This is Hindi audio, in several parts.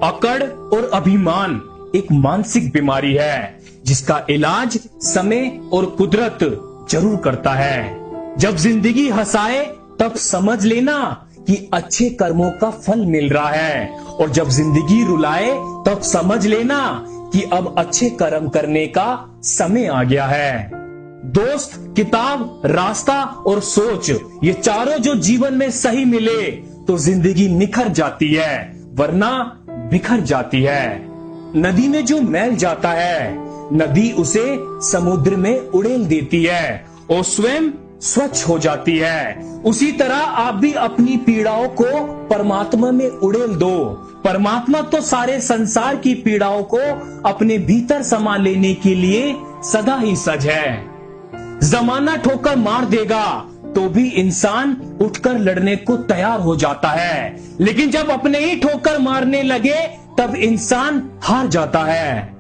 अकड़ और अभिमान एक मानसिक बीमारी है जिसका इलाज समय और कुदरत जरूर करता है। जब जिंदगी हंसाए तब समझ लेना कि अच्छे कर्मों का फल मिल रहा है, और जब जिंदगी रुलाए तब समझ लेना कि अब अच्छे कर्म करने का समय आ गया है। दोस्त, किताब, रास्ता और सोच, ये चारों जो जीवन में सही मिले तो जिंदगी निखर जाती है, वरना बिखर जाती है। नदी में जो मैल जाता है, नदी उसे समुद्र में उड़ेल देती है और स्वयं स्वच्छ हो जाती है। उसी तरह आप भी अपनी पीड़ाओं को परमात्मा में उड़ेल दो। परमात्मा तो सारे संसार की पीड़ाओं को अपने भीतर समा लेने के लिए सदा ही सज है। जमाना ठोकर मार देगा तो भी इंसान उठकर लड़ने को तैयार हो जाता है, लेकिन जब अपने ही ठोकर मारने लगे तब इंसान हार जाता है।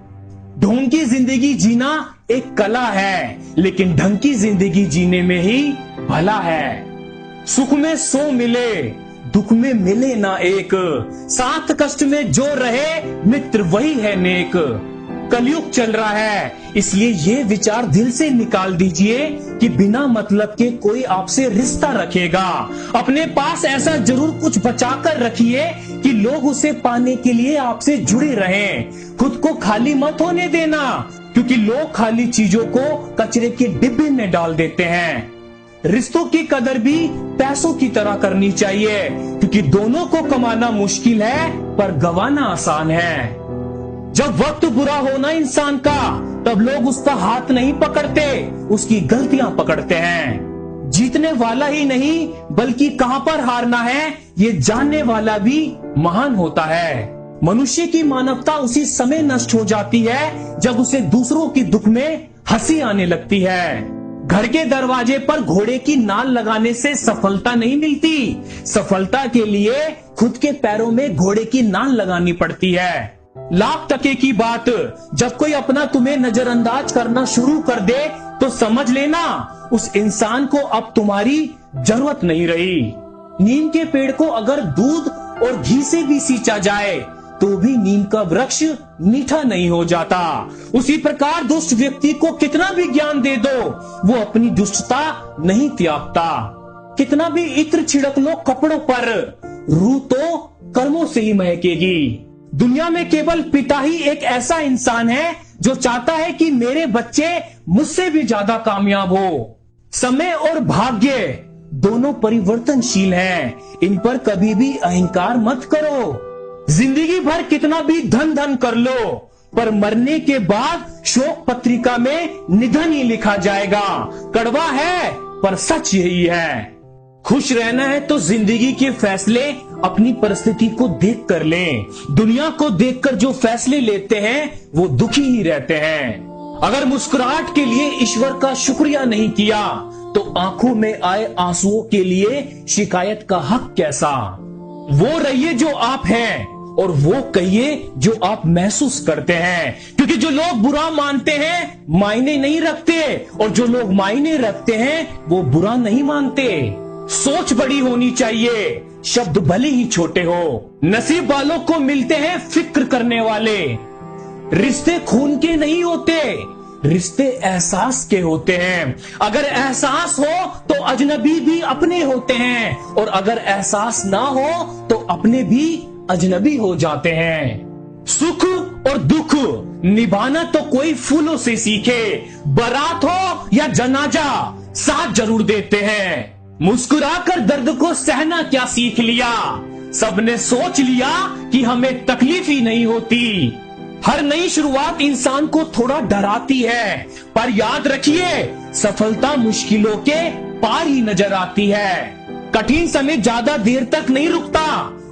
ढोंग की जिंदगी जीना एक कला है, लेकिन ढंग की जिंदगी जीने में ही भला है। सुख में 100 मिले, दुख में मिले ना एक, साथ कष्ट में जो रहे मित्र वही है नेक। कलयुग चल रहा है, इसलिए ये विचार दिल से निकाल दीजिए कि बिना मतलब के कोई आपसे रिश्ता रखेगा। अपने पास ऐसा जरूर कुछ बचा कर रखिए कि लोग उसे पाने के लिए आपसे जुड़े रहें। खुद को खाली मत होने देना, क्योंकि लोग खाली चीजों को कचरे के डिब्बे में डाल देते हैं। रिश्तों की कदर भी पैसों की तरह करनी चाहिए, क्योंकि दोनों को कमाना मुश्किल है पर गंवाना आसान है। जब वक्त बुरा होना इंसान का, तब लोग उसका हाथ नहीं पकड़ते, उसकी गलतियां पकड़ते हैं। जीतने वाला ही नहीं बल्कि कहां पर हारना है ये जानने वाला भी महान होता है। मनुष्य की मानवता उसी समय नष्ट हो जाती है जब उसे दूसरों की दुख में हंसी आने लगती है। घर के दरवाजे पर घोड़े की नाल लगाने से सफलता नहीं मिलती, सफलता के लिए खुद के पैरों में घोड़े की नाल लगानी पड़ती है। लाख टके की बात, जब कोई अपना तुम्हें नजरअंदाज करना शुरू कर दे तो समझ लेना उस इंसान को अब तुम्हारी जरूरत नहीं रही। नीम के पेड़ को अगर दूध और घी से भी सींचा जाए तो भी नीम का वृक्ष मीठा नहीं हो जाता। उसी प्रकार दुष्ट व्यक्ति को कितना भी ज्ञान दे दो, वो अपनी दुष्टता नहीं त्यागता। कितना भी इत्र छिड़क लो कपड़ों पर, रूह तो कर्मों से ही महकेगी। दुनिया में केवल पिता ही एक ऐसा इंसान है जो चाहता है कि मेरे बच्चे मुझसे भी ज्यादा कामयाब हो। समय और भाग्य दोनों परिवर्तनशील हैं, इन पर कभी भी अहंकार मत करो। जिंदगी भर कितना भी धन धन कर लो, पर मरने के बाद शोक पत्रिका में निधन ही लिखा जाएगा। कड़वा है पर सच यही है। खुश रहना है तो जिंदगी के फैसले अपनी परिस्थिति को देख कर लें। दुनिया को देखकर जो फैसले लेते हैं वो दुखी ही रहते हैं। अगर मुस्कुराहट के लिए ईश्वर का शुक्रिया नहीं किया तो आंखों में आए आंसुओं के लिए शिकायत का हक कैसा। वो रहिए जो आप हैं और वो कहिए जो आप महसूस करते हैं, क्योंकि जो लोग बुरा मानते हैं मायने नहीं रखते, और जो लोग मायने रखते हैं वो बुरा नहीं मानते। सोच बड़ी होनी चाहिए, शब्द भले ही छोटे हो। नसीब वालों को मिलते हैं फिक्र करने वाले। रिश्ते खून के नहीं होते, रिश्ते एहसास के होते हैं। अगर एहसास हो तो अजनबी भी अपने होते हैं, और अगर एहसास ना हो तो अपने भी अजनबी हो जाते हैं। सुख और दुख निभाना तो कोई फूलों से सीखे, बारात हो या जनाजा साथ जरूर देते हैं। मुस्कुराकर दर्द को सहना क्या सीख लिया, सबने सोच लिया कि हमें तकलीफ ही नहीं होती। हर नई शुरुआत इंसान को थोड़ा डराती है, पर याद रखिए सफलता मुश्किलों के पार ही नजर आती है। कठिन समय ज्यादा देर तक नहीं रुकता,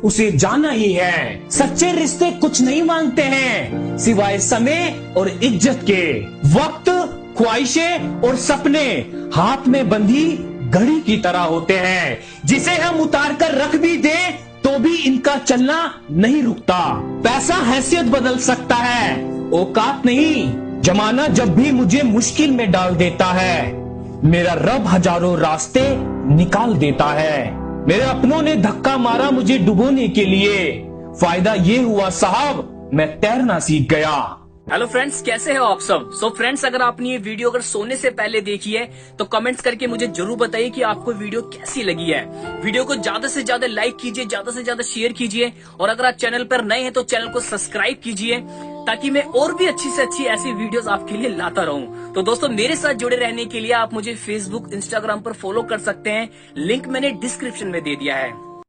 उसे जाना ही है। सच्चे रिश्ते कुछ नहीं मांगते हैं सिवाय समय और इज्जत के। वक्त, ख्वाहिशें और सपने हाथ में बंधी घड़ी की तरह होते हैं, जिसे हम उतार कर रख भी दें तो भी इनका चलना नहीं रुकता। पैसा हैसियत बदल सकता है, औकात नहीं। जमाना जब भी मुझे मुश्किल में डाल देता है, मेरा रब हजारों रास्ते निकाल देता है। मेरे अपनों ने धक्का मारा मुझे डुबोने के लिए, फायदा ये हुआ साहब, मैं तैरना सीख गया। हेलो फ्रेंड्स, कैसे हो आप सब। फ्रेंड्स, अगर आपने ये वीडियो अगर सोने से पहले देखी है तो कमेंट्स करके मुझे जरूर बताइए कि आपको वीडियो कैसी लगी है। वीडियो को ज्यादा से ज्यादा लाइक कीजिए, ज्यादा से ज्यादा शेयर कीजिए, और अगर आप चैनल पर नए हैं तो चैनल को सब्सक्राइब कीजिए, ताकि मैं और भी अच्छी से अच्छी ऐसी वीडियोस आपके लिए लाता रहूं। तो दोस्तों, मेरे साथ जुड़े रहने के लिए आप मुझे फेसबुक, इंस्टाग्राम पर फॉलो कर सकते हैं। लिंक मैंने डिस्क्रिप्शन में दे दिया है।